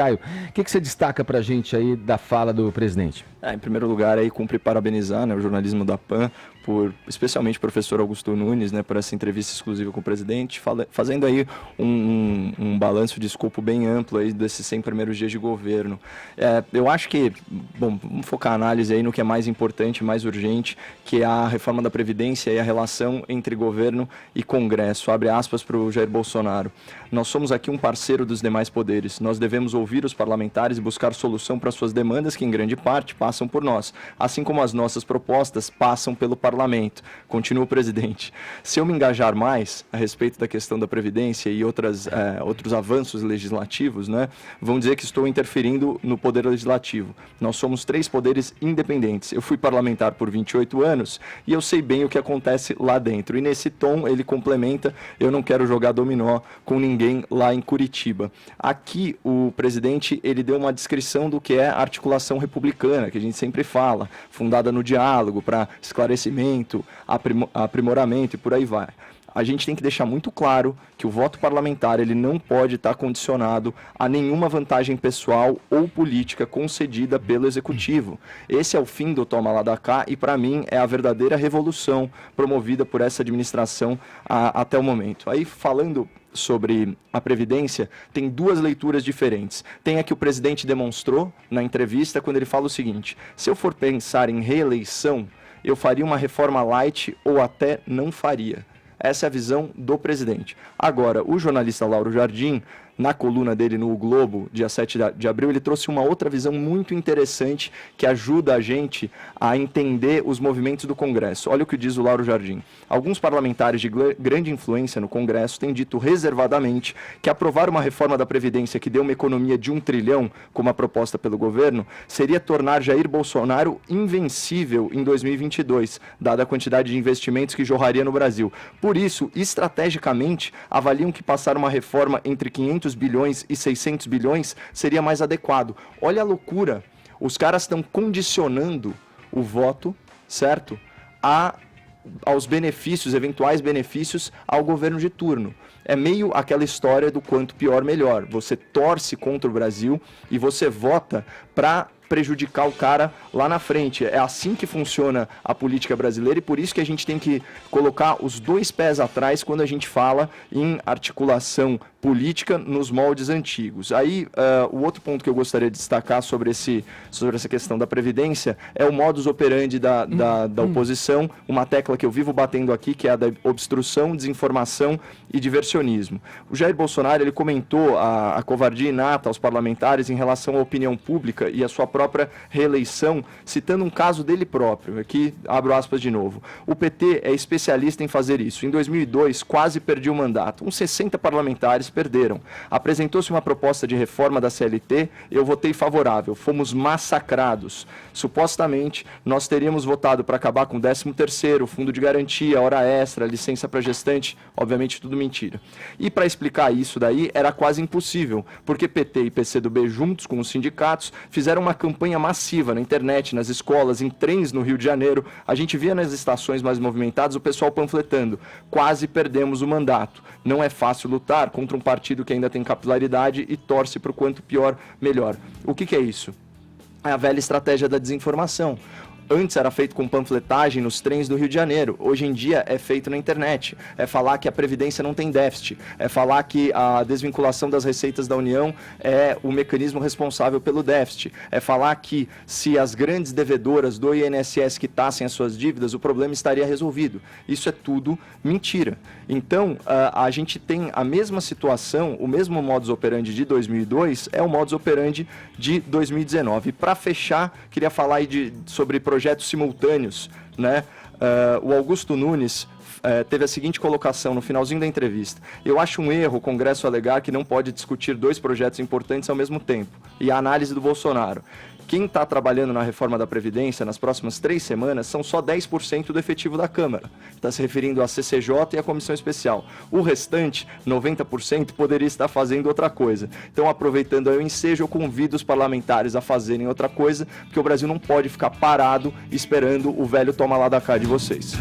Caio, o que você destaca para a gente aí da fala do presidente? Em primeiro lugar, aí cumpre parabenizar, né, o jornalismo da PAN, especialmente o professor Augusto Nunes, né, por essa entrevista exclusiva com o presidente, fazendo aí um balanço de escopo bem amplo aí desses 100 primeiros dias de governo. Eu acho que, vamos focar a análise aí no que é mais importante, mais urgente, que é a reforma da Previdência e a relação entre governo e Congresso. Abre aspas para o Jair Bolsonaro. Nós somos aqui um parceiro dos demais poderes. Nós devemos ouvir os parlamentares e buscar solução para suas demandas, que em grande parte passam por nós, assim como as nossas propostas passam pelo parlamento. Continua o presidente. Se eu me engajar mais a respeito da questão da Previdência e outros avanços legislativos, né, vão dizer que estou interferindo no poder legislativo. Nós somos 3 poderes independentes. Eu fui parlamentar por 28 anos e eu sei bem o que acontece lá dentro. E nesse tom ele complementa: eu não quero jogar dominó com ninguém lá em Curitiba. Aqui o presidente ele deu uma descrição do que é a articulação republicana, que a gente sempre fala, fundada no diálogo, para esclarecimento, aprimoramento e por aí vai. A gente tem que deixar muito claro que o voto parlamentar ele não pode estar condicionado a nenhuma vantagem pessoal ou política concedida pelo Executivo. Esse é o fim do toma lá da cá e, para mim, é a verdadeira revolução promovida por essa administração até o momento. Aí, falando sobre a Previdência, tem 2 leituras diferentes. Tem a que o presidente demonstrou na entrevista, quando ele fala o seguinte: se eu for pensar em reeleição, eu faria uma reforma light ou até não faria. Essa é a visão do presidente. Agora, o jornalista Lauro Jardim, na coluna dele no O Globo, dia 7 de abril, ele trouxe uma outra visão muito interessante que ajuda a gente a entender os movimentos do Congresso. Olha o que diz o Lauro Jardim. Alguns parlamentares de grande influência no Congresso têm dito reservadamente que aprovar uma reforma da Previdência que dê uma economia de 1 trilhão, como a proposta pelo governo, seria tornar Jair Bolsonaro invencível em 2022, dada a quantidade de investimentos que jorraria no Brasil. Por isso, estrategicamente, avaliam que passar uma reforma entre 500 bilhões e 600 bilhões seria mais adequado. Olha a loucura. Os caras estão condicionando o voto, certo? Aos benefícios, eventuais benefícios ao governo de turno. É meio aquela história do quanto pior, melhor. Você torce contra o Brasil e você vota para prejudicar o cara lá na frente. É assim que funciona a política brasileira e por isso que a gente tem que colocar os 2 pés atrás quando a gente fala em articulação política nos moldes antigos. Aí, o outro ponto que eu gostaria de destacar sobre essa questão da Previdência é o modus operandi da oposição, uma tecla que eu vivo batendo aqui, que é a da obstrução, desinformação e diversionismo. O Jair Bolsonaro ele comentou a covardia inata aos parlamentares em relação à opinião pública e à sua própria reeleição, citando um caso dele próprio. Aqui, abro aspas de novo. O PT é especialista em fazer isso. Em 2002, quase perdi o mandato. Uns 60 parlamentares perderam. Apresentou-se uma proposta de reforma da CLT, eu votei favorável. Fomos massacrados. Supostamente, nós teríamos votado para acabar com o 13º, fundo de garantia, hora extra, licença para gestante, obviamente tudo mentira. E para explicar isso daí, era quase impossível, porque PT e PCdoB, juntos com os sindicatos, fizeram uma campanha massiva na internet, nas escolas, em trens no Rio de Janeiro. A gente via nas estações mais movimentadas o pessoal panfletando. Quase perdemos o mandato. Não é fácil lutar contra um partido que ainda tem capilaridade e torce para o quanto pior, melhor. O que é isso? É a velha estratégia da desinformação. Antes era feito com panfletagem nos trens do Rio de Janeiro. Hoje em dia é feito na internet. É falar que a Previdência não tem déficit. É falar que a desvinculação das receitas da União é o mecanismo responsável pelo déficit. É falar que se as grandes devedoras do INSS quitassem as suas dívidas, o problema estaria resolvido. Isso é tudo mentira. Então, a gente tem a mesma situação, o mesmo modus operandi de 2002 é o modus operandi de 2019. Para fechar, queria falar aí sobre projetos simultâneos, né? O Augusto Nunes teve a seguinte colocação no finalzinho da entrevista: eu acho um erro o Congresso alegar que não pode discutir 2 projetos importantes ao mesmo tempo. E a análise do Bolsonaro: quem está trabalhando na reforma da Previdência nas próximas 3 semanas são só 10% do efetivo da Câmara. Está se referindo à CCJ e à Comissão Especial. O restante, 90%, poderia estar fazendo outra coisa. Então, aproveitando aí o ensejo, eu convido os parlamentares a fazerem outra coisa, porque o Brasil não pode ficar parado esperando o velho toma lá da cá de vocês.